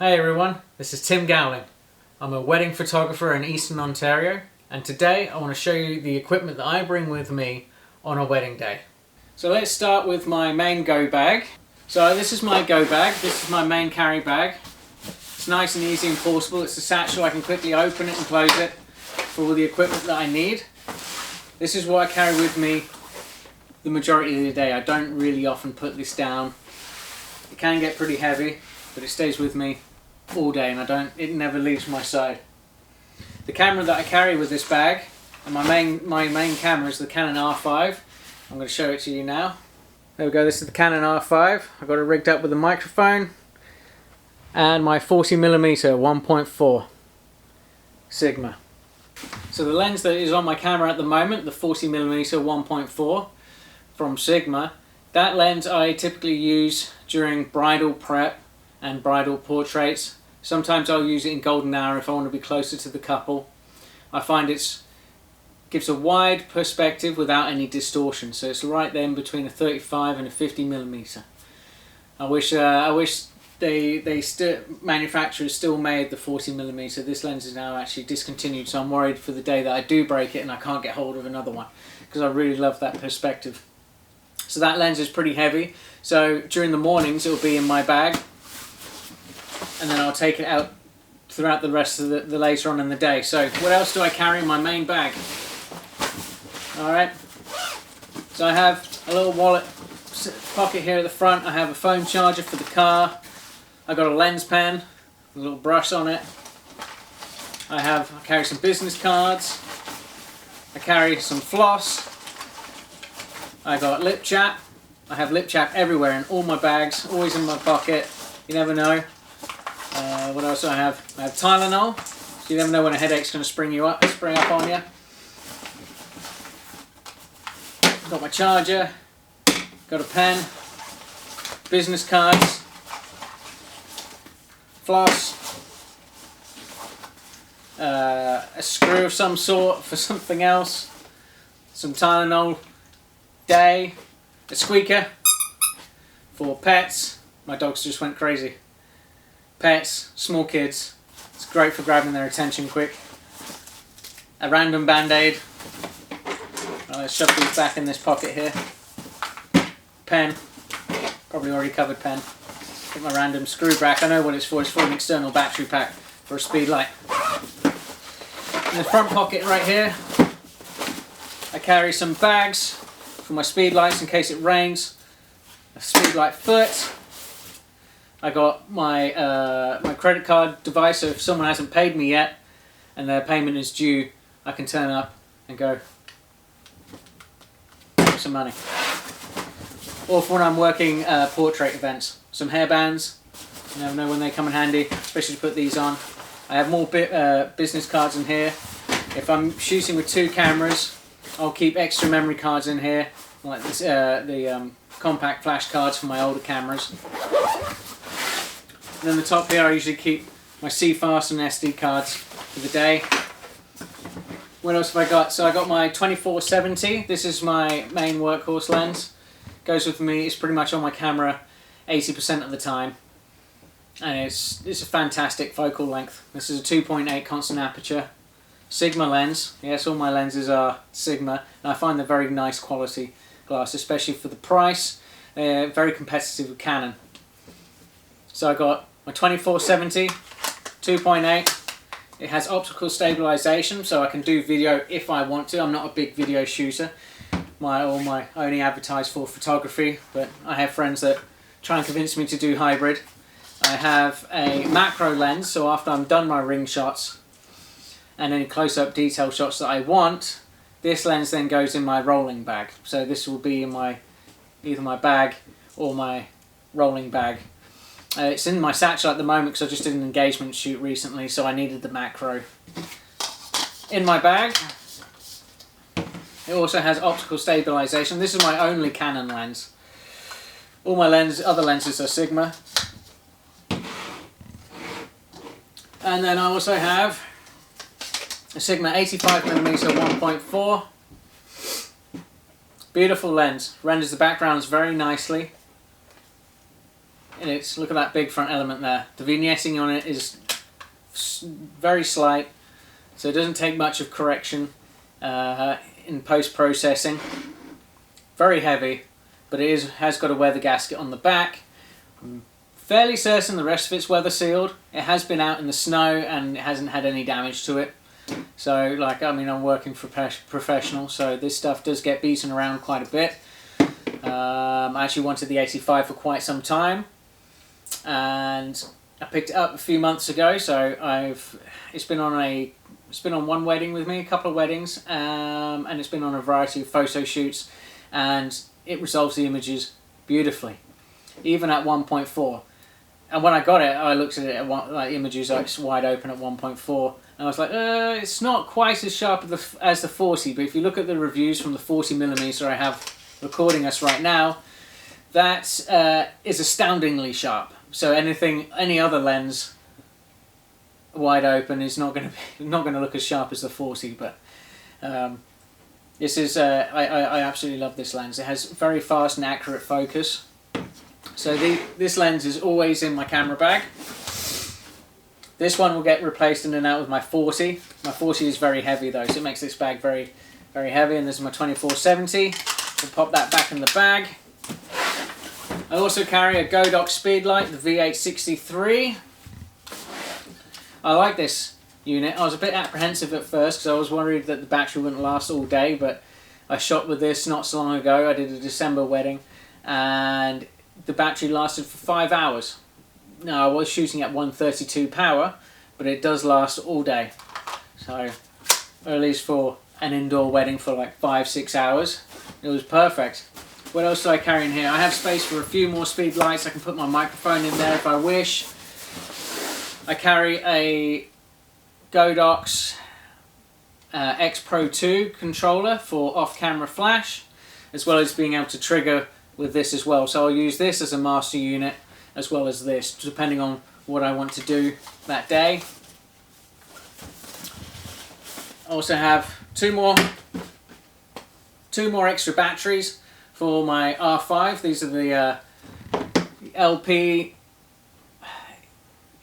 Hey everyone, this is Tim Gowling. I'm a wedding photographer in Eastern Ontario, and today I want to show you the equipment that I bring with me on a wedding day. So let's start with my main go bag. So this is my go bag, this is my main carry bag. It's nice and easy and portable. It's a satchel, I can quickly open it and close it for all the equipment that I need. This is what I carry with me the majority of the day. I don't really often put this down. It can get pretty heavy, but it stays with me all day and it never leaves my side. The camera that I carry with this bag, and my main camera is the Canon R5. I'm going to show it to you now. There we go, this is the Canon R5. I've got it rigged up with a microphone and my 40mm 1.4 Sigma. So the lens that is on my camera at the moment, the 40mm 1.4 from Sigma, that lens I typically use during bridal prep and bridal portraits. Sometimes I'll use it in golden hour if I want to be closer to the couple. I find it gives a wide perspective without any distortion, so it's right there in between a 35 and a 50mm. I wish manufacturers still made the 40mm. This lens is now actually discontinued, so I'm worried for the day that I do break it and I can't get hold of another one, because I really love that perspective. So that lens is pretty heavy, so during the mornings it will be in my bag, and then I'll take it out throughout the rest of the later on in the day. So what else do I carry in my main bag? Alright, so I have a little wallet pocket here at the front. I have a phone charger for the car. I got a lens pen, a little brush on it. I carry some business cards. I carry some floss. I got lip chap. I have lip chap everywhere in all my bags, always in my pocket. You never know. What else do I have? I have Tylenol. So you never know when a headache's going to spring up on you. Got my charger. Got a pen. Business cards. Floss. A screw of some sort for something else. Some Tylenol. Day. A squeaker. For pets. My dogs just went crazy. Pets, small kids, it's great for grabbing their attention quick. A random band-aid. Let's shove these back in this pocket here. Pen, probably already covered pen. Get my random screw back. I know what it's for an external battery pack for a Speedlight. In the front pocket right here, I carry some bags for my Speedlights in case it rains. A Speedlight foot. I got my my credit card device, so if someone hasn't paid me yet and their payment is due, I can turn up and go give some money. Or for when I'm working portrait events, some hairbands. You never know when they come in handy, especially to put these on. I have more business cards in here. If I'm shooting with two cameras, I'll keep extra memory cards in here, like this, the compact flash cards for my older cameras. And then the top here I usually keep my CFast and SD cards for the day. What else have I got? So I got my 24-70. This is my main workhorse lens. Goes with me. It's pretty much on my camera 80% of the time. And it's a fantastic focal length. This is a 2.8 constant aperture. Sigma lens. Yes, all my lenses are Sigma. And I find they're very nice quality glass, especially for the price. They're very competitive with Canon. So I got my 24-70, 2.8. It has optical stabilization, so I can do video if I want to. I'm not a big video shooter. I only advertise for photography, but I have friends that try and convince me to do hybrid. I have a macro lens, so after I'm done my ring shots and any close-up detail shots that I want, this lens then goes in my rolling bag. So this will be in either my bag or my rolling bag. It's in my satchel at the moment because I just did an engagement shoot recently, so I needed the macro. In my bag, it also has optical stabilization. This is my only Canon lens. All my other lenses are Sigma. And then I also have a Sigma 85mm 1.4. Beautiful lens. Renders the backgrounds very nicely. and it's, look at that big front element there. The vignetting on it is very slight, so it doesn't take much of correction in post-processing. Very heavy, but it has got a weather gasket on the back. I'm fairly certain the rest of it's weather sealed. It has been out in the snow and it hasn't had any damage to it. So, like, I mean, I'm working for professional, so this stuff does get beaten around quite a bit. I actually wanted the 85 for quite some time, and I picked it up a few months ago. So it's been on one wedding with me, a couple of weddings, and it's been on a variety of photo shoots, and it resolves the images beautifully, even at 1.4. And when I got it, I looked at it at like images like wide open at 1.4. And I was like, it's not quite as sharp as the 40, but if you look at the reviews from the 40mm I have recording us right now, that is astoundingly sharp. So any other lens wide open is not going to look as sharp as the 40. But this is I absolutely love this lens. It has very fast and accurate focus. So this lens is always in my camera bag. This one will get replaced in and out with my 40. My 40 is very heavy though, so it makes this bag very, very heavy. And this is my 2470. We'll pop that back in the bag. I also carry a Godox Speedliite, the V863. I like this unit. I was a bit apprehensive at first because I was worried that the battery wouldn't last all day, but I shot with this not so long ago. I did a December wedding and the battery lasted for 5 hours. Now, I was shooting at 132 power, but it does last all day. So, or at least for an indoor wedding for like 5-6 hours, it was perfect. What else do I carry in here? I have space for a few more Speedliites. I can put my microphone in there if I wish. I carry a Godox xproiic controller for off-camera flash, as well as being able to trigger with this as well. So I'll use this as a master unit as well as this, depending on what I want to do that day. I also have two more extra batteries for my R5. These are the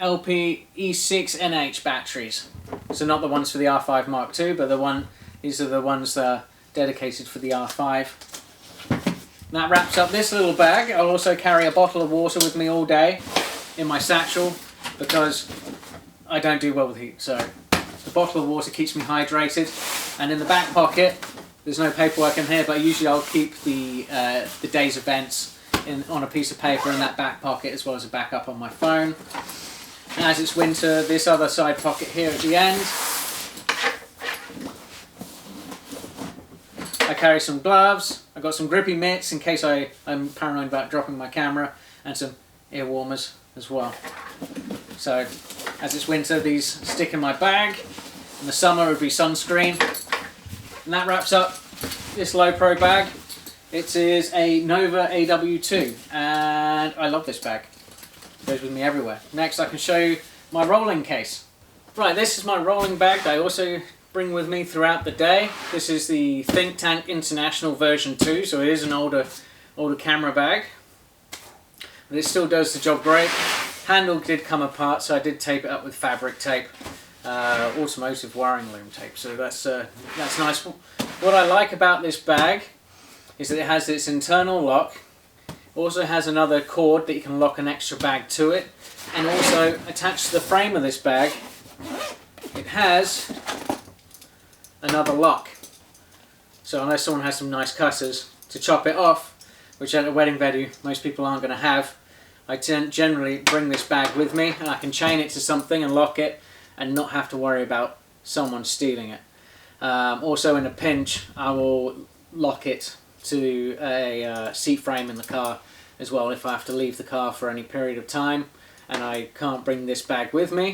LPE6NH batteries. So not the ones for the R5 Mark II, but these are the ones dedicated for the R5. That wraps up this little bag. I'll also carry a bottle of water with me all day in my satchel because I don't do well with heat. So the bottle of water keeps me hydrated. And in the back pocket, there's no paperwork in here, but usually I'll keep the day's events on a piece of paper in that back pocket, as well as a backup on my phone. And as it's winter, this other side pocket here at the end. I carry some gloves. I've got some grippy mitts in case I'm paranoid about dropping my camera, and some ear warmers as well. So as it's winter, these stick in my bag. In the summer it would be sunscreen. And that wraps up this low pro bag. It is a Nova AW2 and I love this bag. It goes with me everywhere. Next I can show you my rolling case. Right, this is my rolling bag that I also bring with me throughout the day. This is the Think Tank International version 2, so it is an older camera bag. But it still does the job great. Handle did come apart, so I did tape it up with fabric tape, automotive wiring loom tape. So that's nice. What I like about this bag is that it has its internal lock. Also has another cord that you can lock an extra bag to it, and also attached to the frame of this bag, it has another lock. So unless someone has some nice cutters to chop it off, which at a wedding venue most people aren't going to have, I generally bring this bag with me and I can chain it to something and lock it and not have to worry about someone stealing it. Also in a pinch I will lock it to a seat frame in the car as well if I have to leave the car for any period of time and I can't bring this bag with me.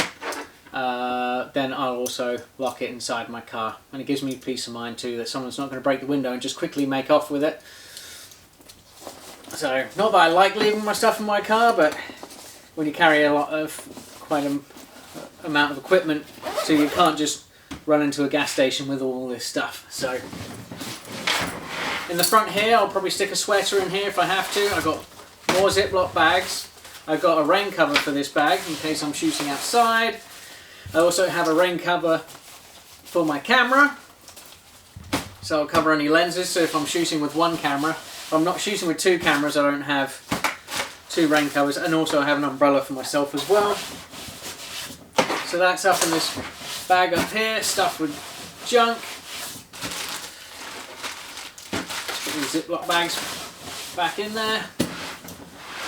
Then I'll also lock it inside my car, and it gives me peace of mind too that someone's not going to break the window and just quickly make off with it. So not that I like leaving my stuff in my car, but when you carry quite an amount of equipment, so you can't just run into a gas station with all this stuff. So in the front here I'll probably stick a sweater in here if I have to. I've got more Ziploc bags. I've got a rain cover for this bag in case I'm shooting outside. I also have a rain cover for my camera, so I'll cover any lenses. So if I'm shooting with one camera, if I'm not shooting with two cameras, I don't have two rain covers, and also I have an umbrella for myself as well. So that's up in this bag up here, stuffed with junk. Put these Ziploc bags back in there.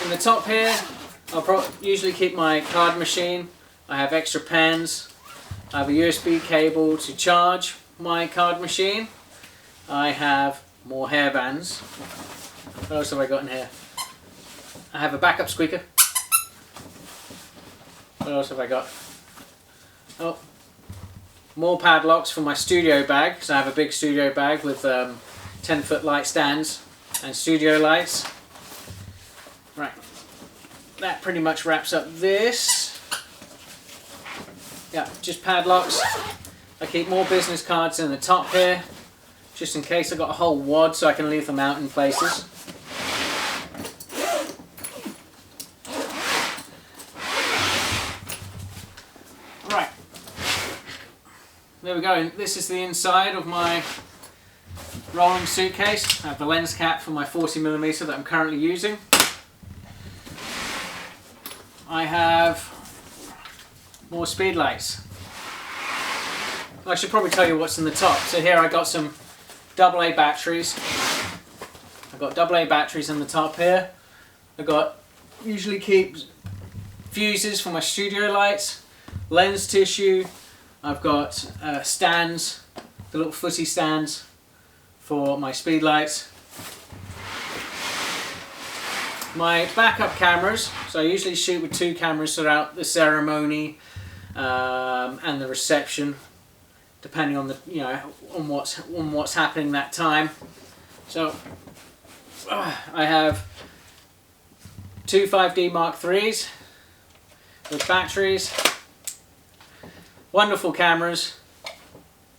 In the top here, I'll usually keep my card machine. I have extra pens. I have a USB cable to charge my card machine. I have more hairbands. What else have I got in here? I have a backup squeaker. What else have I got? Oh, more padlocks for my studio bag, because I have a big studio bag with 10-foot light stands and studio lights. Right, that pretty much wraps up this. Yeah, just padlocks. I keep more business cards in the top here, just in case I've got a whole wad so I can leave them out in places. Right, there we go. This is the inside of my rolling suitcase. I have the lens cap for my 40mm that I'm currently using. I have more Speedliites. I should probably tell you what's in the top. So here I got some AA batteries. I've got AA batteries in the top here. Usually keep fuses for my studio lights, lens tissue. I've got stands, the little footy stands for my Speedliites. My backup cameras, so I usually shoot with two cameras throughout the ceremony and the reception, depending on the on what's happening that time. So I have two 5D Mark IIIs with batteries. Wonderful cameras.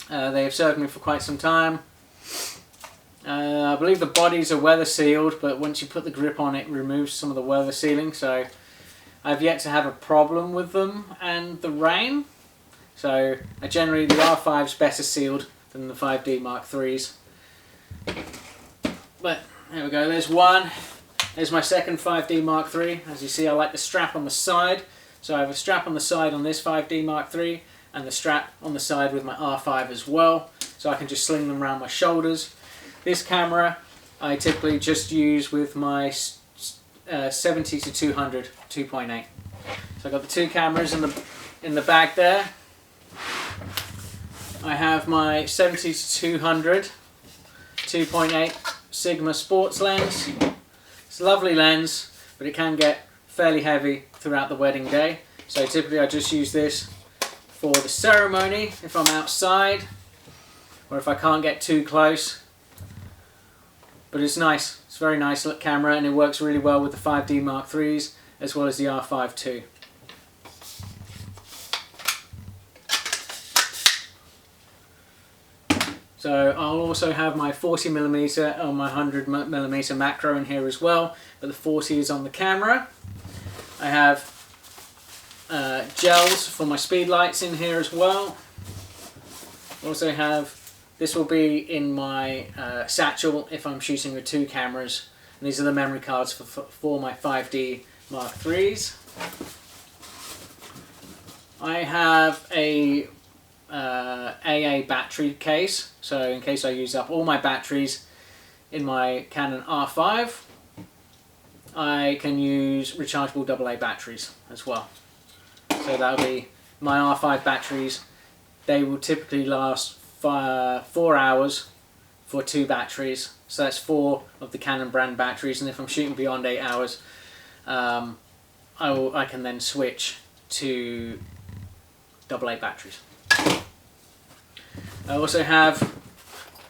They have served me for quite some time. I believe the bodies are weather sealed, but once you put the grip on, it removes some of the weather sealing, so I've yet to have a problem with them and the rain. So generally the R5 is better sealed than the 5D Mark IIIs. But there we go, there's one. There's my second 5D Mark III. As you see, I like the strap on the side. So I have a strap on the side on this 5D Mark III and the strap on the side with my R5 as well. So I can just sling them around my shoulders. This camera I typically just use with my 70 to 200 2.8. So I've got the two cameras in the bag there. I have my 70 to 200 2.8 Sigma sports lens. It's a lovely lens, but it can get fairly heavy throughout the wedding day. So typically I just use this for the ceremony if I'm outside or if I can't get too close. But it's nice, it's a very nice camera, and it works really well with the 5D Mark IIIs as well as the R5 too. So I'll also have my 40mm or my 100mm macro in here as well, but the 40 is on the camera. I have gels for my Speedliites in here as well. Also have, this will be in my satchel if I'm shooting with two cameras. And these are the memory cards for my 5D Mark IIIs. I have a AA battery case, so in case I use up all my batteries in my Canon R5, I can use rechargeable AA batteries as well. So that'll be my R5 batteries. They will typically last 4 hours for 2 batteries, so that's 4 of the Canon brand batteries, and if I'm shooting beyond 8 hours I can then switch to AA batteries. I also have,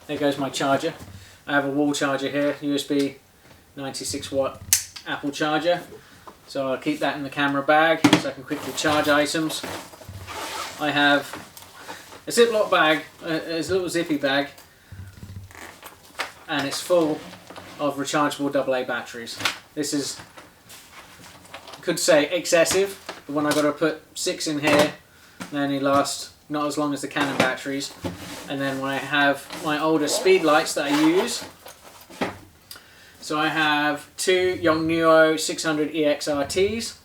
there goes my charger. I have a wall charger here, USB 96 watt Apple charger, so I'll keep that in the camera bag so I can quickly charge items. I have a Ziploc bag, a little zippy bag, and it's full of rechargeable AA batteries. This is could say excessive, but when I got to put 6 in here, they only last not as long as the Canon batteries. And then when I have my older Speedliites that I use, so I have 2 Yongnuo 600 EXRTs.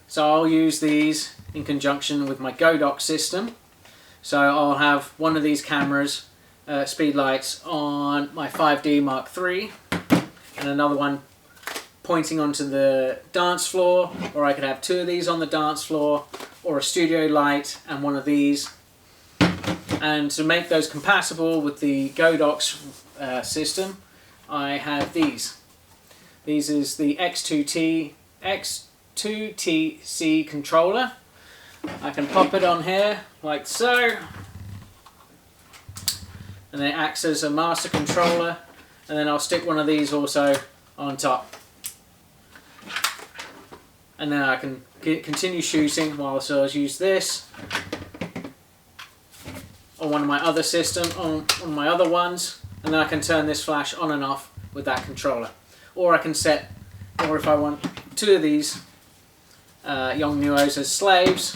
So I'll use these in conjunction with my Godox system. So I'll have one of these cameras, Speedliites, on my 5D Mark III, and another one pointing onto the dance floor, or I could have 2 of these on the dance floor, or a studio light and one of these. And to make those compatible with the Godox system, I have these. These is the X2TC controller. I can pop it on here like so, and then it acts as a master controller, and then I'll stick one of these also on top, and then I can continue shooting whilst I use this on one of my other on one of my other ones, and then I can turn this flash on and off with that controller. Or I can set, or if I want 2 of these Yongnuos as slaves,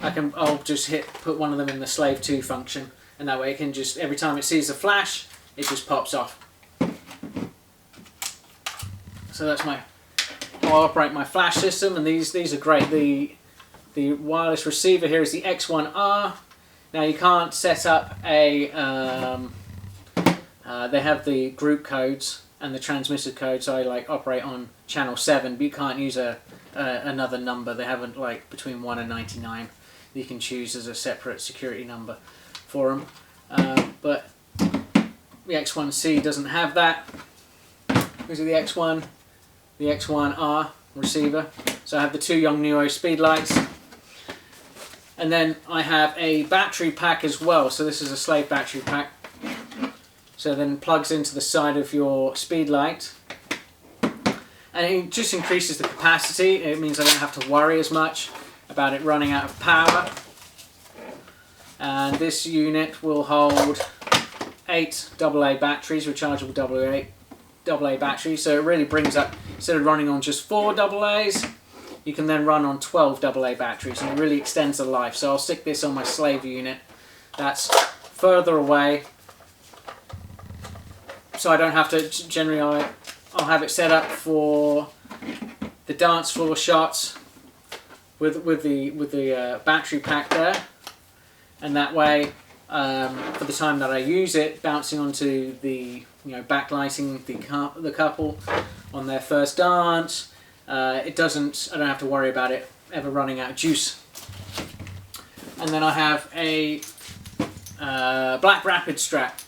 I'll just put one of them in the slave 2 function, and that way it can just, every time it sees the flash, it just pops off. So that's how I operate my flash system, and these are great. The wireless receiver here is the X1R. Now you can't set up a, they have the group codes and the transmitter codes, so I like operate on channel 7, but you can't use another number. They haven't, like, between 1 and 99 you can choose as a separate security number for them. But the X1C doesn't have that. These are the X1, the X1R receiver. So I have the 2 Yongnuo Speedliites. And then I have a battery pack as well. So this is a slave battery pack. So then it plugs into the side of your Speedlight. And it just increases the capacity. It means I don't have to worry as much about it running out of power. And this unit will hold 8 AA batteries, rechargeable AA batteries. So it really brings up, instead of running on just 4 AA's, you can then run on 12 AA batteries, and it really extends the life. So I'll stick this on my slave unit that's further away, so I don't have to, generally I'll have it set up for the dance floor shots with the battery pack there, and that way for the time that I use it, bouncing onto the, backlighting the couple on their first dance, I don't have to worry about it ever running out of juice. And then I have a black rapid strap.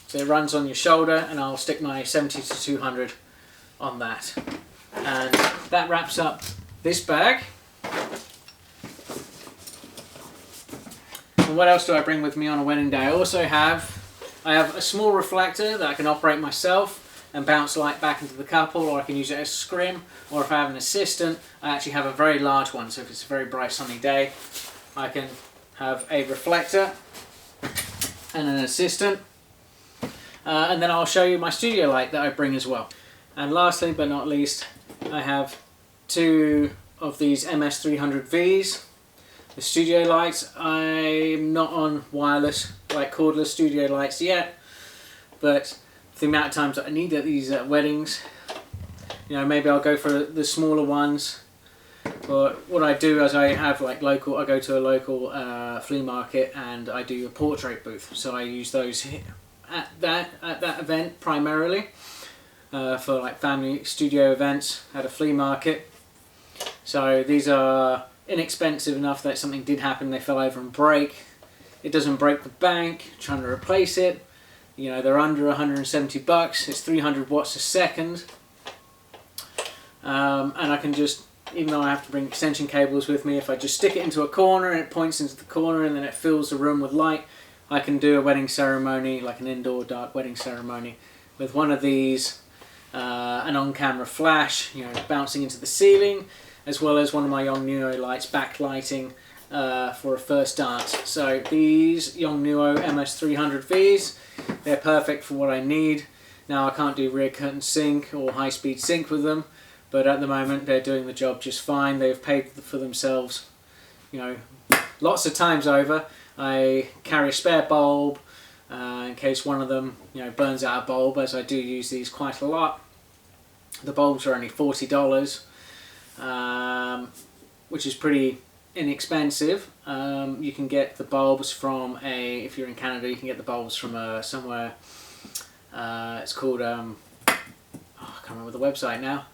So it runs on your shoulder, and I'll stick my 70 to 200 on that. And that wraps up this bag. And what else do I bring with me on a wedding day? I have a small reflector that I can operate myself and bounce light back into the couple, or I can use it as scrim, or if I have an assistant, I actually have a very large one, so if it's a very bright sunny day, I can have a reflector and an assistant. And then I'll show you my studio light that I bring as well. And lastly but not least, I have 2 of these MS300Vs. The studio lights, I'm not on wireless, like cordless studio lights yet, but the amount of times that I need these at weddings, maybe I'll go for the smaller ones. But what I do is I go to a local flea market, and I do a portrait booth. So I use those at that event primarily for like family studio events at a flea market. So these are inexpensive enough that if something did happen, they fell over and break, it doesn't break the bank trying to replace it. They're under 170 bucks. It's 300 watts a second, and I can just, even though I have to bring extension cables with me, if I just stick it into a corner and it points into the corner and then it fills the room with light, I can do a wedding ceremony, like an indoor dark wedding ceremony, with one of these, an on-camera flash, bouncing into the ceiling, as well as one of my Yongnuo lights backlighting for a first dance. So these Yongnuo MS300Vs, they're perfect for what I need. Now I can't do rear curtain sync or high-speed sync with them, but at the moment they're doing the job just fine. They've paid for themselves, you know, lots of times over. I carry a spare bulb in case one of them, you know, burns out a bulb, as I do use these quite a lot. The bulbs are only $40, which is pretty inexpensive. You can get the bulbs from if you're in Canada, you can get the bulbs from somewhere, it's called, oh, I can't remember the website now,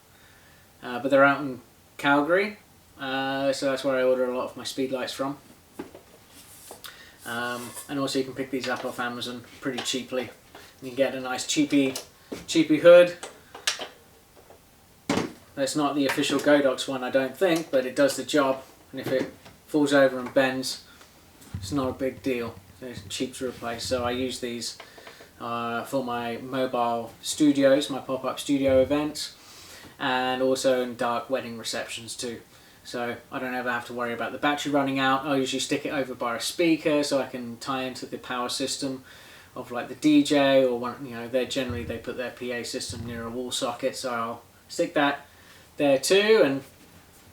but they're out in Calgary, so that's where I order a lot of my Speedliites from. And also you can pick these up off Amazon pretty cheaply. You can get a nice cheapy hood. That's not the official Godox one, I don't think, but it does the job. And if it falls over and bends, it's not a big deal. It's cheap to replace. So I use these for my mobile studios, my pop-up studio events, and also in dark wedding receptions too. So I don't ever have to worry about the battery running out. I usually stick it over by a speaker so I can tie into the power system of like the DJ, or one, you know, they put their PA system near a wall socket, so I'll stick that there too, and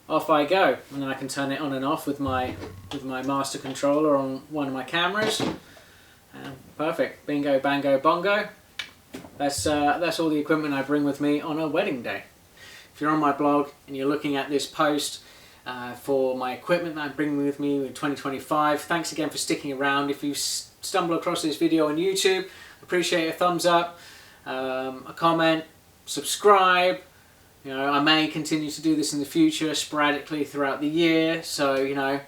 off I go. And then I can turn it on and off with my master controller on one of my cameras. Perfect. Bingo, bango, bongo. That's all the equipment I bring with me on a wedding day. If you're on my blog and you're looking at this post for my equipment that I'm bringing with me in 2025, thanks again for sticking around. If you stumble across this video on YouTube, appreciate a thumbs up, a comment, subscribe. You know, I may continue to do this in the future sporadically throughout the year. So, you know,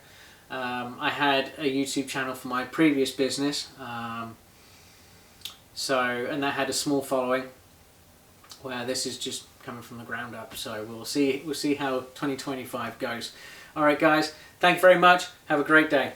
I had a YouTube channel for my previous business, and that had a small following. Where this is just coming from the ground up. So we'll see how 2025 goes. All right, guys. Thank you very much. Have a great day.